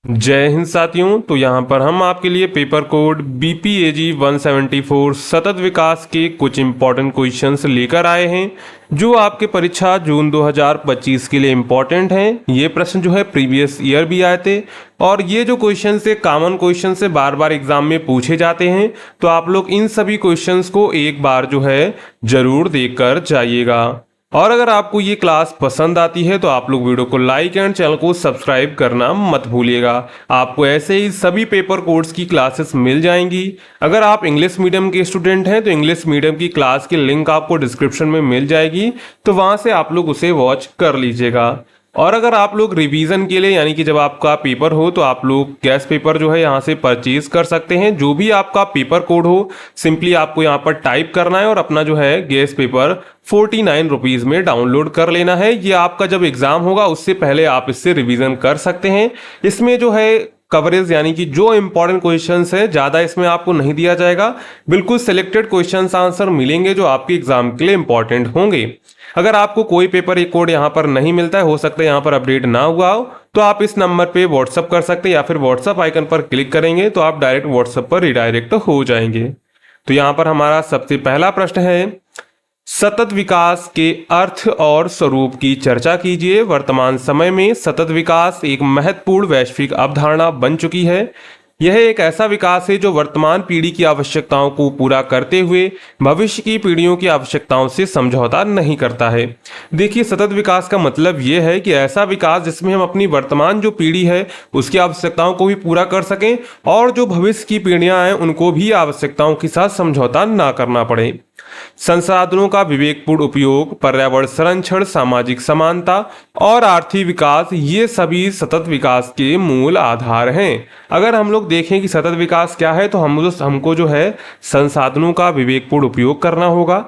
जय हिंद साथियों। तो यहाँ पर हम आपके लिए पेपर कोड BPAG 174 सतत विकास के कुछ इम्पॉर्टेंट क्वेश्चंस लेकर आए हैं जो आपके परीक्षा जून 2025 के लिए इम्पॉर्टेंट हैं। ये प्रश्न जो है प्रीवियस ईयर भी आए थे और ये जो क्वेश्चन से कॉमन क्वेश्चन से बार बार एग्जाम में पूछे जाते हैं, तो आप लोग इन सभी क्वेश्चंस को एक बार जो है जरूर देखकर जाइएगा। और अगर आपको ये क्लास पसंद आती है तो आप लोग वीडियो को लाइक एंड चैनल को सब्सक्राइब करना मत भूलिएगा। आपको ऐसे ही सभी पेपर कोड्स की क्लासेस मिल जाएंगी। अगर आप इंग्लिश मीडियम के स्टूडेंट हैं तो इंग्लिश मीडियम की क्लास की लिंक आपको डिस्क्रिप्शन में मिल जाएगी, तो वहां से आप लोग उसे वॉच कर लीजिएगा। और अगर आप लोग रिवीजन के लिए यानी कि जब आपका पेपर हो तो आप लोग गैस पेपर जो है यहाँ से परचेज कर सकते हैं। जो भी आपका पेपर कोड हो सिंपली आपको यहाँ पर टाइप करना है और अपना जो है गैस पेपर 49 रुपीज़ में डाउनलोड कर लेना है। ये आपका जब एग्जाम होगा उससे पहले आप इससे रिवीजन कर सकते हैं। इसमें जो है कवरेज यानी कि जो इंपॉर्टेंट क्वेश्चंस है ज़्यादा इसमें आपको नहीं दिया जाएगा, बिल्कुल सिलेक्टेड क्वेश्चंस आंसर मिलेंगे जो आपके एग्जाम के लिए इंपॉर्टेंट होंगे। अगर आपको कोई पेपर एक कोड यहाँ पर नहीं मिलता है, हो सकता है यहाँ पर अपडेट ना हुआ हो, तो आप इस नंबर पे व्हाट्सअप कर सकते हैं या फिर व्हाट्सअप आइकन पर क्लिक करेंगे तो आप डायरेक्ट व्हाट्सअप पर रिडायरेक्ट हो जाएंगे। तो यहाँ पर हमारा सबसे पहला प्रश्न है, सतत विकास के अर्थ और स्वरूप की चर्चा कीजिए। वर्तमान समय में सतत विकास एक महत्वपूर्ण वैश्विक अवधारणा बन चुकी है। यह एक ऐसा विकास है जो वर्तमान पीढ़ी की आवश्यकताओं को पूरा करते हुए भविष्य की पीढ़ियों की आवश्यकताओं से समझौता नहीं करता है। देखिए, सतत विकास का मतलब यह है कि ऐसा विकास जिसमें हम अपनी वर्तमान जो पीढ़ी है उसकी आवश्यकताओं को भी पूरा कर सकें और जो भविष्य की पीढ़ियां हैं उनको भी आवश्यकताओं के साथ समझौता ना करना पड़े। संसाधनों का विवेकपूर्ण उपयोग, पर्यावरण संरक्षण, सामाजिक समानता और आर्थिक विकास, ये सभी सतत विकास के मूल आधार हैं। अगर हम लोग देखें कि सतत विकास क्या है तो हमको जो है संसाधनों का विवेकपूर्ण उपयोग करना होगा,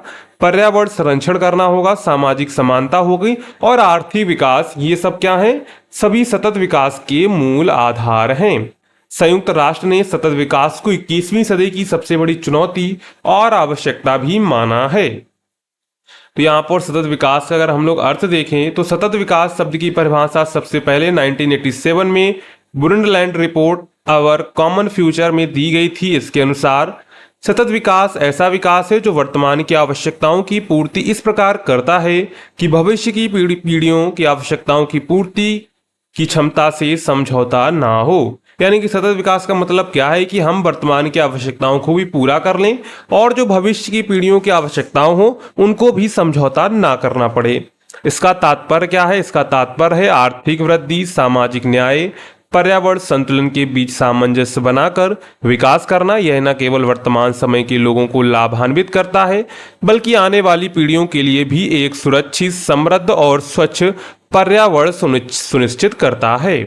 पर्यावरण संरक्षण करना होगा, सामाजिक समानता होगी और आर्थिक विकास, ये सब क्या है, सभी सतत विकास के मूल आधार हैं। संयुक्त राष्ट्र ने सतत विकास को 21वीं सदी की सबसे बड़ी चुनौती और आवश्यकता भी माना है। तो यहाँ पर सतत विकास का अगर हम लोग अर्थ देखें तो सतत विकास शब्द की परिभाषा सबसे पहले 1987 में ब्रुंडलैंड रिपोर्ट आवर कॉमन फ्यूचर में दी गई थी। इसके अनुसार सतत विकास ऐसा विकास है जो वर्तमान की आवश्यकताओं की पूर्ति इस प्रकार करता है कि भविष्य की पीढ़ियों की आवश्यकताओं की पूर्ति की क्षमता से समझौता ना हो। यानी कि सतत विकास का मतलब क्या है कि हम वर्तमान की आवश्यकताओं को भी पूरा कर लें और जो भविष्य की पीढ़ियों की आवश्यकताओं हो उनको भी समझौता ना करना पड़े। इसका तात्पर्य क्या है? इसका तात्पर्य है आर्थिक वृद्धि, सामाजिक न्याय, पर्यावरण संतुलन के बीच सामंजस्य बनाकर विकास करना। यह न केवल वर्तमान समय के लोगों को लाभान्वित करता है बल्कि आने वाली पीढ़ियों के लिए भी एक सुरक्षित, समृद्ध और स्वच्छ पर्यावरण सुनिश्चित करता है।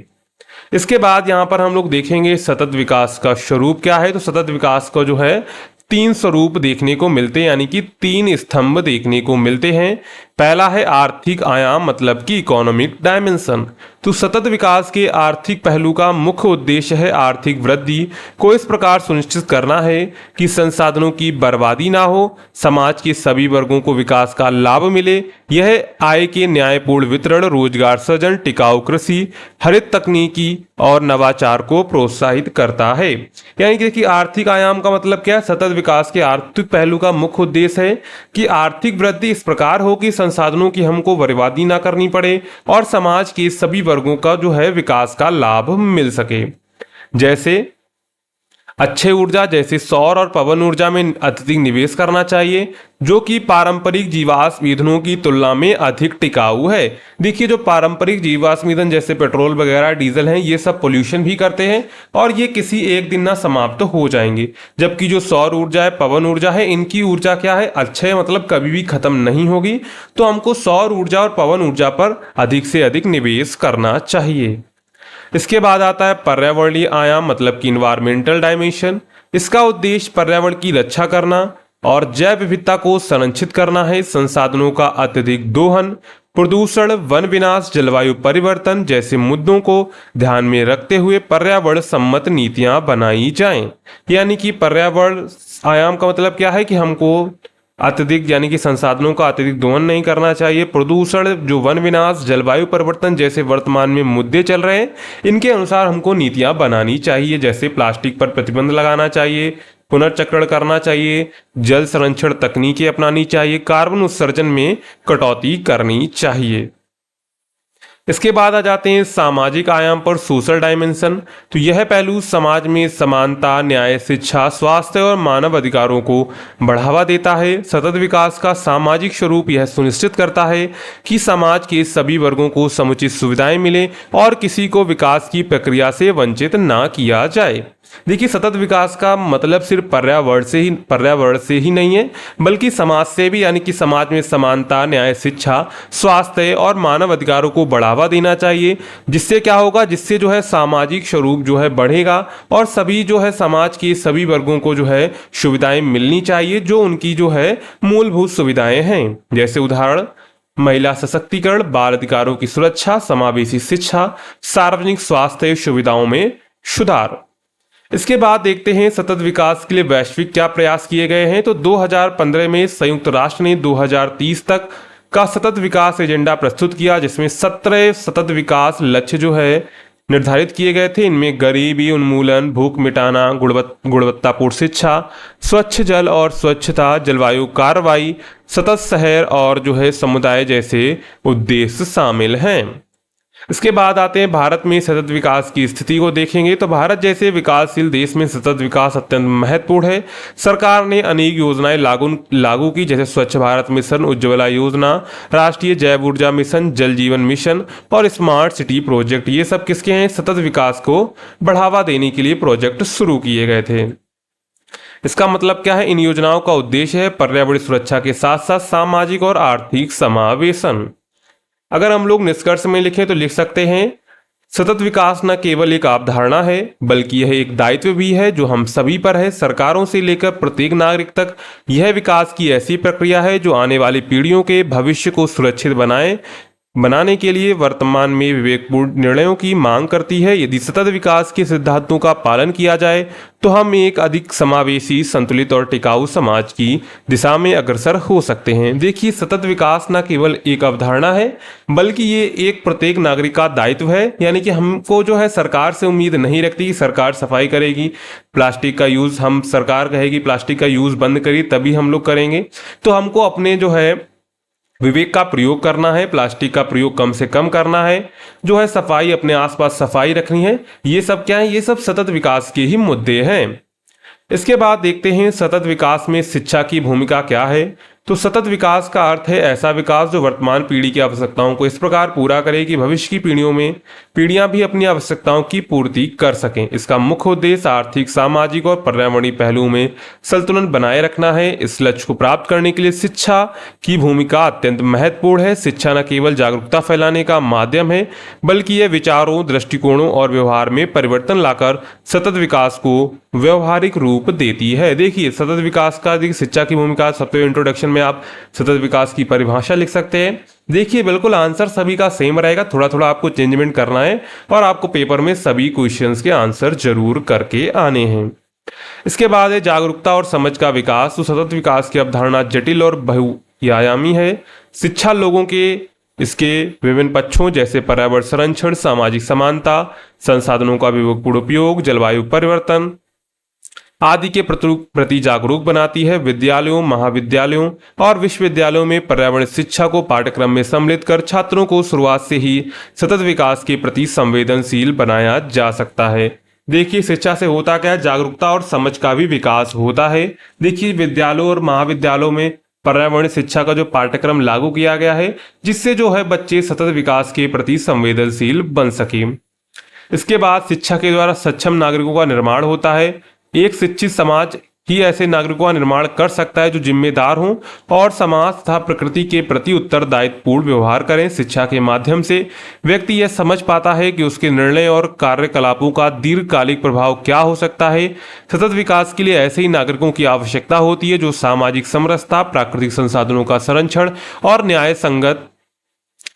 इसके बाद यहाँ पर हम लोग देखेंगे सतत विकास का स्वरूप क्या है। तो सतत विकास का जो है 3 स्वरूप देखने को मिलते हैं, यानी कि 3 स्तंभ देखने को मिलते हैं। पहला है आर्थिक आयाम, मतलब कि इकोनॉमिक डायमेंशन। तो सतत विकास के आर्थिक पहलू का मुख्य उद्देश्य है आर्थिक वृद्धि को इस प्रकार सुनिश्चित करना है कि संसाधनों की बर्बादी ना हो, समाज के सभी वर्गों को विकास का लाभ मिले। यह आय के न्यायपूर्ण वितरण, रोजगार सृजन, टिकाऊ कृषि, हरित तकनीकी और नवाचार को प्रोत्साहित करता है। यानी कि देखिए, आर्थिक आयाम का मतलब क्या है? सतत विकास के आर्थिक पहलू का मुख्य उद्देश्य है कि आर्थिक वृद्धि इस प्रकार हो कि संसाधनों की हमको बर्बादी ना करनी पड़े और समाज के सभी वर्गों का जो है विकास का लाभ मिल सके। जैसे अच्छे ऊर्जा जैसे सौर और पवन ऊर्जा में अत्यधिक निवेश करना चाहिए जो कि पारंपरिक जीवाश्म ईंधनों की तुलना में अधिक टिकाऊ है। देखिए, जो पारंपरिक जीवाश्म ईंधन जैसे पेट्रोल वगैरह, डीजल हैं, ये सब पोल्यूशन भी करते हैं और ये किसी एक दिन ना समाप्त हो जाएंगे। जबकि जो सौर ऊर्जा है, पवन ऊर्जा है, इनकी ऊर्जा क्या है, अच्छे मतलब कभी भी खत्म नहीं होगी। तो हमको सौर ऊर्जा और पवन ऊर्जा पर अधिक से अधिक निवेश करना चाहिए। इसके बाद आता है पर्यावरणीय आयाम, मतलब कि इन्वायरमेंटल डायमेंशन। इसका उद्देश्य पर्यावरण की रक्षा करना और जैव विविधता को संरक्षित करना है। संसाधनों का अत्यधिक दोहन, प्रदूषण, वन विनाश, जलवायु परिवर्तन जैसे मुद्दों को ध्यान में रखते हुए पर्यावरण सम्मत नीतियां बनाई जाएं। यानी कि पर्यावरण आयाम का मतलब क्या है कि हमको अत्यधिक यानी कि संसाधनों का अत्यधिक दोहन नहीं करना चाहिए। प्रदूषण, जो वन विनाश, जलवायु परिवर्तन जैसे वर्तमान में मुद्दे चल रहे हैं, इनके अनुसार हमको नीतियां बनानी चाहिए। जैसे प्लास्टिक पर प्रतिबंध लगाना चाहिए, पुनर्चक्रण करना चाहिए, जल संरक्षण तकनीकें अपनानी चाहिए, कार्बन उत्सर्जन में कटौती करनी चाहिए। इसके बाद आ जाते हैं सामाजिक आयाम पर, सोशल डायमेंशन। तो यह पहलू समाज में समानता, न्याय, शिक्षा, स्वास्थ्य और मानव अधिकारों को बढ़ावा देता है। सतत विकास का सामाजिक स्वरूप यह सुनिश्चित करता है कि समाज के सभी वर्गों को समुचित सुविधाएं मिलें और किसी को विकास की प्रक्रिया से वंचित ना किया जाए। देखिए, सतत विकास का मतलब सिर्फ पर्यावरण से ही नहीं है, बल्कि समाज से भी, यानी कि समाज में समानता, न्याय, शिक्षा, स्वास्थ्य और मानव अधिकारों को बढ़ावा देना चाहिए। जिससे क्या होगा, जिससे जो है सामाजिक स्वरूप जो है बढ़ेगा और सभी जो है समाज के सभी वर्गों को जो है सुविधाएं मिलनी चाहिए, जो उनकी जो है मूलभूत सुविधाएं हैं। जैसे उदाहरण, महिला सशक्तिकरण, बाल अधिकारों की सुरक्षा, समावेशी शिक्षा, सार्वजनिक स्वास्थ्य सुविधाओं में सुधार। इसके बाद देखते हैं सतत विकास के लिए वैश्विक क्या प्रयास किए गए हैं। तो 2015 में संयुक्त राष्ट्र ने 2030 तक का सतत विकास एजेंडा प्रस्तुत किया, जिसमें 17 सतत विकास लक्ष्य जो है निर्धारित किए गए थे। इनमें गरीबी उन्मूलन, भूख मिटाना, गुणवत्तापूर्ण शिक्षा, स्वच्छ जल और स्वच्छता, जलवायु कार्रवाई, सतत शहर और जो है समुदाय जैसे उद्देश्य शामिल हैं। इसके बाद आते हैं भारत में सतत विकास की स्थिति को देखेंगे। तो भारत जैसे विकासशील देश में सतत विकास अत्यंत महत्वपूर्ण है। सरकार ने अनेक योजनाएं लागू की, जैसे स्वच्छ भारत मिशन, उज्ज्वला योजना, राष्ट्रीय जैव ऊर्जा मिशन, जल जीवन मिशन और स्मार्ट सिटी प्रोजेक्ट। ये सब किसके हैं? सतत विकास को बढ़ावा देने के लिए प्रोजेक्ट शुरू किए गए थे। इसका मतलब क्या है? इन योजनाओं का उद्देश्य है पर्यावरण सुरक्षा के साथ साथ सामाजिक और आर्थिक समावेशन। अगर हम लोग निष्कर्ष में लिखें तो लिख सकते हैं, सतत विकास न केवल एक अवधारणा है, बल्कि यह एक दायित्व भी है जो हम सभी पर है। सरकारों से लेकर प्रत्येक नागरिक तक यह विकास की ऐसी प्रक्रिया है जो आने वाली पीढ़ियों के भविष्य को सुरक्षित बनाने के लिए वर्तमान में विवेकपूर्ण निर्णयों की मांग करती है। यदि सतत विकास के सिद्धांतों का पालन किया जाए तो हम एक अधिक समावेशी, संतुलित और टिकाऊ समाज की दिशा में अग्रसर हो सकते हैं। देखिए, सतत विकास न केवल एक अवधारणा है, बल्कि ये एक प्रत्येक नागरिक का दायित्व है। यानी कि हमको जो है सरकार से उम्मीद नहीं रखती कि सरकार सफाई करेगी, प्लास्टिक का यूज, हम सरकार कहेगी प्लास्टिक का यूज बंद करिए तभी हम लोग करेंगे। तो हमको अपने जो है विवेक का प्रयोग करना है, प्लास्टिक का प्रयोग कम से कम करना है, जो है सफाई, अपने आसपास सफाई रखनी है। ये सब क्या है? ये सब सतत विकास के ही मुद्दे हैं। इसके बाद देखते हैं सतत विकास में शिक्षा की भूमिका क्या है। तो सतत विकास का अर्थ है ऐसा विकास जो वर्तमान पीढ़ी की आवश्यकताओं को इस प्रकार पूरा करे कि भविष्य की पीढ़ियां भी अपनी आवश्यकताओं की पूर्ति कर सकें। इसका मुख्य उद्देश्य आर्थिक, सामाजिक और पर्यावरणीय पहलुओं में संतुलन बनाए रखना है। इस लक्ष्य को प्राप्त करने के लिए शिक्षा की भूमिका अत्यंत महत्वपूर्ण है। शिक्षा न केवल जागरूकता फैलाने का माध्यम है, बल्कि यह विचारों, दृष्टिकोणों और व्यवहार में परिवर्तन लाकर सतत विकास को व्यवहारिक रूप देती है। देखिए, सतत विकास का शिक्षा की भूमिका, सबसे इंट्रोडक्शन में आप सतत विकास की परिभाषा लिख सकते हैं। देखिए, बिल्कुल आंसर सभी का सेम रहेगा, थोड़ा थोड़ा आपको चेंजमेंट करना है और आपको पेपर में सभी क्वेश्चंस के आंसर जरूर करके आने हैं। इसके बाद है जागरूकता और समझ का विकास। तो सतत विकास की अवधारणा जटिल और बहुआयामी है। शिक्षा लोगों के इसके विभिन्न पक्षों जैसे पर्यावरण संरक्षण, सामाजिक समानता, संसाधनों का विवेकपूर्ण उपयोग, जलवायु परिवर्तन आदि के प्रति जागरूक बनाती है। विद्यालयों, महाविद्यालयों और विश्वविद्यालयों में पर्यावरण शिक्षा को पाठ्यक्रम में सम्मिलित कर छात्रों को शुरुआत से ही सतत विकास के प्रति संवेदनशील बनाया जा सकता है। देखिए, शिक्षा से होता क्या है? जागरूकता और समझ का भी विकास होता है। देखिए, विद्यालयों और महाविद्यालयों में पर्यावरण शिक्षा का जो पाठ्यक्रम लागू किया गया है, जिससे जो है बच्चे सतत विकास के प्रति संवेदनशील बन सके। इसके बाद शिक्षा के द्वारा सक्षम नागरिकों का निर्माण होता है। एक शिक्षित समाज ही ऐसे नागरिकों का निर्माण कर सकता है जो जिम्मेदार हों और समाज तथा प्रकृति के प्रति उत्तरदायित्वपूर्ण व्यवहार करें। शिक्षा के माध्यम से व्यक्ति यह समझ पाता है कि उसके निर्णय और कार्यकलापों का दीर्घकालिक प्रभाव क्या हो सकता है। सतत विकास के लिए ऐसे ही नागरिकों की आवश्यकता होती है जो सामाजिक समरसता, प्राकृतिक संसाधनों का संरक्षण और न्याय संगत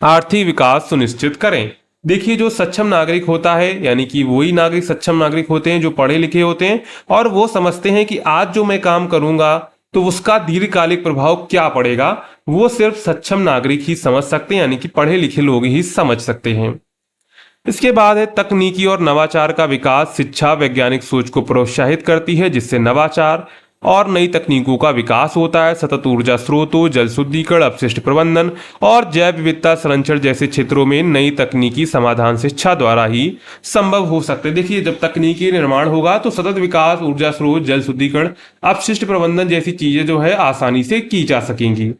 आर्थिक विकास सुनिश्चित करें। देखिए, जो सक्षम नागरिक होता है, यानी कि वही नागरिक सक्षम नागरिक होते हैं जो पढ़े लिखे होते हैं और वो समझते हैं कि आज जो मैं काम करूंगा तो उसका दीर्घकालिक प्रभाव क्या पड़ेगा वो सिर्फ सक्षम नागरिक ही समझ सकते हैं, यानी कि पढ़े लिखे लोग ही समझ सकते हैं। इसके बाद है तकनीकी और नवाचार का विकास। शिक्षा वैज्ञानिक सोच को प्रोत्साहित करती है, जिससे नवाचार और नई तकनीकों का विकास होता है। सतत ऊर्जा स्रोतों, जल शुद्धिकरण, अपशिष्ट प्रबंधन और जैव विविधता संरक्षण जैसे क्षेत्रों में नई तकनीकी समाधान शिक्षा द्वारा ही संभव हो सकते हैं। देखिए, जब तकनीकी निर्माण होगा तो सतत विकास, ऊर्जा स्रोत, जल शुद्धिकरण, अपशिष्ट प्रबंधन जैसी चीजें जो है आसानी से की जा सकेंगी।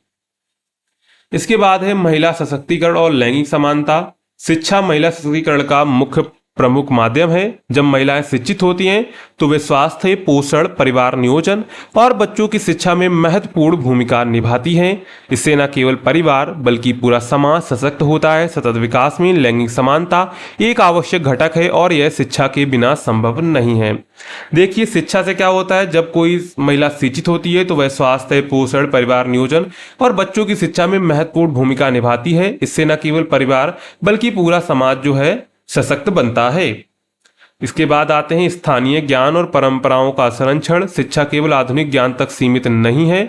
इसके बाद है महिला सशक्तिकरण और लैंगिक समानता। शिक्षा महिला सशक्तिकरण का मुख्य प्रमुख माध्यम है। जब महिलाएं शिक्षित होती हैं तो वे स्वास्थ्य, पोषण, परिवार नियोजन और बच्चों की शिक्षा में महत्वपूर्ण भूमिका निभाती हैं। इससे न केवल परिवार बल्कि पूरा समाज सशक्त होता है। सतत विकास में लैंगिक समानता एक आवश्यक घटक है और यह शिक्षा के बिना संभव नहीं है। देखिए, शिक्षा से क्या होता है, जब कोई महिला शिक्षित होती है तो वह स्वास्थ्य, पोषण, परिवार नियोजन और बच्चों की शिक्षा में महत्वपूर्ण भूमिका निभाती है। इससे न केवल परिवार बल्कि पूरा समाज जो है सशक्त बनता है। इसके बाद आते हैं स्थानीय ज्ञान और परंपराओं का संरक्षण। शिक्षा केवल आधुनिक ज्ञान तक सीमित नहीं है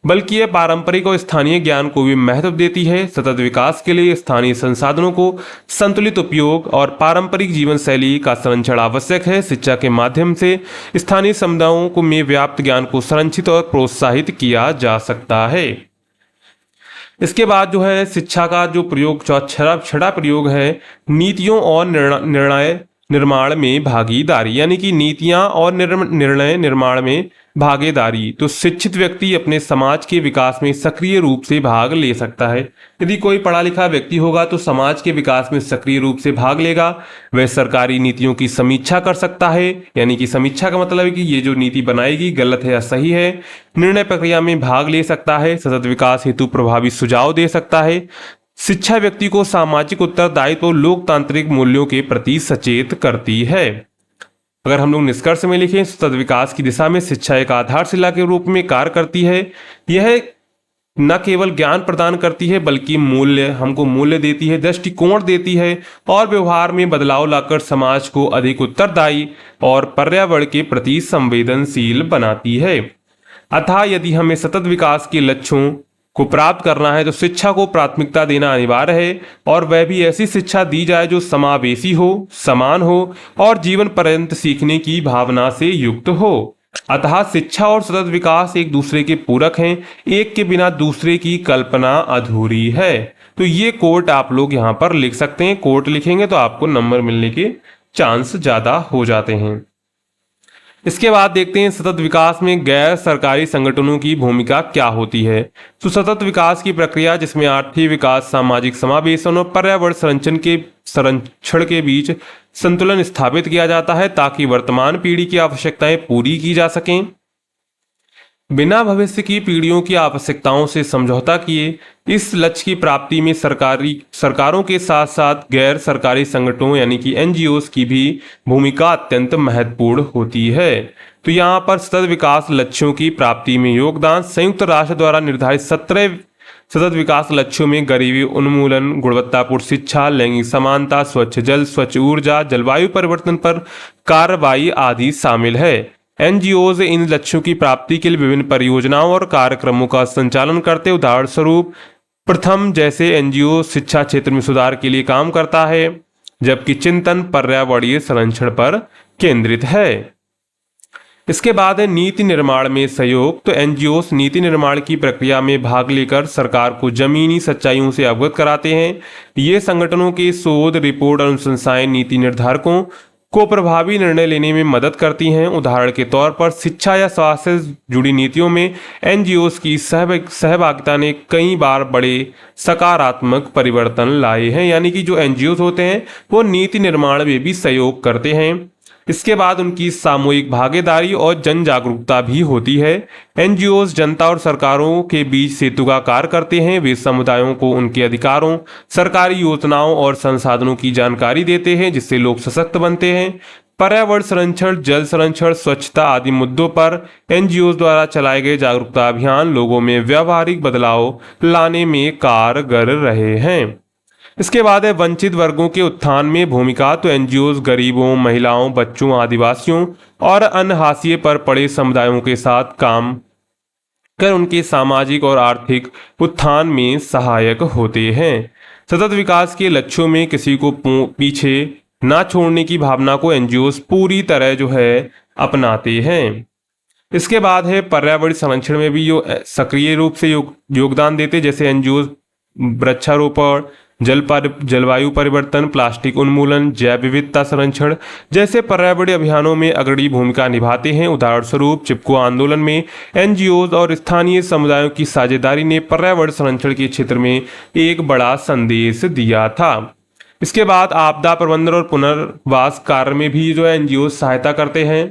बल्कि यह पारंपरिक और स्थानीय ज्ञान को भी महत्व देती है। सतत विकास के लिए स्थानीय संसाधनों को संतुलित उपयोग और पारंपरिक जीवन शैली का संरक्षण आवश्यक है। शिक्षा के माध्यम से स्थानीय समुदायों को में व्याप्त ज्ञान को संरक्षित और प्रोत्साहित किया जा सकता है। इसके बाद जो है शिक्षा का जो प्रयोग, छठा प्रयोग है नीतियों और निर्णय निर्माण में भागीदारी, यानी कि नीतियां और निर्णय निर्माण में भागीदारी। तो शिक्षित व्यक्ति अपने समाज के विकास में सक्रिय रूप से भाग ले सकता है। यदि कोई पढ़ा लिखा व्यक्ति होगा तो समाज के विकास में सक्रिय रूप से भाग लेगा। वह सरकारी नीतियों की समीक्षा कर सकता है, यानी कि समीक्षा का मतलब है कि ये जो नीति बनाएगी गलत है या सही है। निर्णय प्रक्रिया में भाग ले सकता है। सतत विकास हेतु प्रभावी सुझाव दे सकता है। शिक्षा व्यक्ति को सामाजिक उत्तरदायित्व और लोकतांत्रिक मूल्यों के प्रति सचेत करती है। अगर हम लोग निष्कर्ष में लिखें, सतत विकास की दिशा में शिक्षा एक आधारशिला के रूप में कार्य करती है। यह न केवल ज्ञान प्रदान करती है बल्कि हमको मूल्य देती है, दृष्टिकोण देती है और व्यवहार में बदलाव लाकर समाज को अधिक उत्तरदायी और पर्यावरण के प्रति संवेदनशील बनाती है। अतः यदि हमें सतत विकास के लक्ष्यों को प्राप्त करना है तो शिक्षा को प्राथमिकता देना अनिवार्य है, और वह भी ऐसी शिक्षा दी जाए जो समावेशी हो, समान हो और जीवन पर्यंत सीखने की भावना से युक्त हो। अतः शिक्षा और सतत विकास एक दूसरे के पूरक हैं, एक के बिना दूसरे की कल्पना अधूरी है। तो ये कोट आप लोग यहाँ पर लिख सकते हैं। कोट लिखेंगे तो आपको नंबर मिलने के चांस ज्यादा हो जाते हैं। इसके बाद देखते हैं सतत विकास में गैर सरकारी संगठनों की भूमिका क्या होती है। तो सतत विकास की प्रक्रिया जिसमें आर्थिक विकास, सामाजिक समावेशन और पर्यावरण संरक्षण के बीच संतुलन स्थापित किया जाता है ताकि वर्तमान पीढ़ी की आवश्यकताएं पूरी की जा सकें, बिना भविष्य की पीढ़ियों की आवश्यकताओं से समझौता किए। इस लक्ष्य की प्राप्ति में सरकारों के साथ साथ गैर सरकारी संगठनों यानी कि एनजीओ की भी भूमिका अत्यंत महत्वपूर्ण होती है। तो यहाँ पर सतत विकास लक्ष्यों की प्राप्ति में योगदान। संयुक्त राष्ट्र द्वारा निर्धारित 17 सतत विकास लक्ष्यों में गरीबी उन्मूलन, गुणवत्तापूर्ण शिक्षा, लैंगिक समानता, स्वच्छ जल, स्वच्छ ऊर्जा, जलवायु परिवर्तन पर कार्रवाई आदि शामिल है। एनजीओज इन लक्ष्यों की प्राप्ति के लिए विभिन्न परियोजनाओं और कार्यक्रमों का संचालन करते। उदाहरण स्वरूप प्रथम जैसे एनजीओ शिक्षा क्षेत्र में सुधार के लिए काम करता है, जबकि चिंतन पर्यावरणीय संरक्षण पर केंद्रित है। इसके बाद है नीति निर्माण में सहयोग। तो एनजीओ नीति निर्माण की प्रक्रिया में भाग लेकर सरकार को जमीनी सच्चाइयों से अवगत कराते हैं। ये संगठनों के शोध, रिपोर्ट, अनुशंसाएं नीति निर्धारकों को प्रभावी निर्णय लेने में मदद करती हैं। उदाहरण के तौर पर शिक्षा या स्वास्थ्य से जुड़ी नीतियों में एनजीओ की सहभागिता ने कई बार बड़े सकारात्मक परिवर्तन लाए हैं, यानी कि जो एनजीओ होते हैं वो नीति निर्माण में भी सहयोग करते हैं। इसके बाद उनकी सामूहिक भागीदारी और जन जागरूकता भी होती है। एनजीओ जनता और सरकारों के बीच सेतु का कार्य करते हैं। वे समुदायों को उनके अधिकारों, सरकारी योजनाओं और संसाधनों की जानकारी देते हैं, जिससे लोग सशक्त बनते हैं। पर्यावरण संरक्षण, जल संरक्षण, स्वच्छता आदि मुद्दों पर एनजीओ द्वारा चलाए गए जागरूकता अभियान लोगों में व्यावहारिक बदलाव लाने में कारगर रहे हैं। इसके बाद है वंचित वर्गों के उत्थान में भूमिका। तो एनजीओ गरीबों, महिलाओं, बच्चों, आदिवासियों और अन्य हाशिए पर पड़े समुदायों के साथ काम कर उनके सामाजिक और आर्थिक उत्थान में सहायक होते हैं। सतत विकास के लक्ष्यों में किसी को पीछे ना छोड़ने की भावना को एनजीओ पूरी तरह जो है अपनाते हैं। इसके बाद है पर्यावरण संरक्षण में भी जो सक्रिय रूप से योगदान देते, जैसे एनजीओ वृक्षारोपण, जलवायु परिवर्तन, प्लास्टिक उन्मूलन, जैव विविधता संरक्षण जैसे पर्यावरणीय अभियानों में अग्रणी भूमिका निभाते हैं। उदाहरण स्वरूप चिपको आंदोलन में एनजीओ और स्थानीय समुदायों की साझेदारी ने पर्यावरण संरक्षण के क्षेत्र में एक बड़ा संदेश दिया था। इसके बाद आपदा प्रबंधन और पुनर्वास कार्य में भी जो है एनजीओ सहायता करते हैं।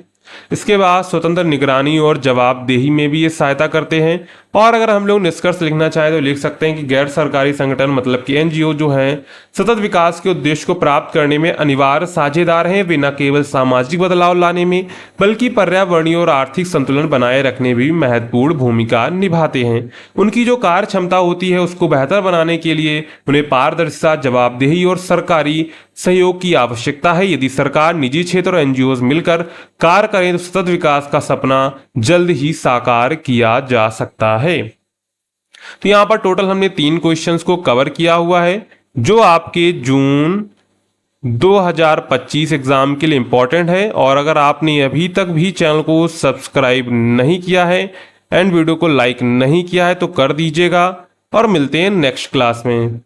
इसके बाद स्वतंत्र निगरानी और जवाबदेही में भी ये सहायता करते हैं। और अगर हम लोग निष्कर्ष लिखना चाहें तो लिख सकते हैं कि गैर सरकारी संगठन मतलब कि एनजीओ जो है सतत विकास के उद्देश्य को प्राप्त करने में अनिवार्य साझेदार हैं। वे न केवल सामाजिक बदलाव लाने में बल्कि पर्यावरणीय और आर्थिक संतुलन बनाए रखने में भी महत्वपूर्ण भूमिका निभाते हैं। उनकी जो कार्य क्षमता होती है उसको बेहतर बनाने के लिए उन्हें पारदर्शिता, जवाबदेही और सरकारी सहयोग की आवश्यकता है। यदि सरकार, निजी क्षेत्र और एनजीओ मिलकर कार्य करें तो सतत विकास का सपना जल्द ही साकार किया जा सकता है। तो यहां पर टोटल हमने 3 क्वेश्चंस को कवर किया हुआ है जो आपके जून 2025 एग्जाम के लिए इंपॉर्टेंट है। और अगर आपने अभी तक भी चैनल को सब्सक्राइब नहीं किया है एंड वीडियो को लाइक नहीं किया है तो कर दीजिएगा और मिलते हैं नेक्स्ट क्लास में।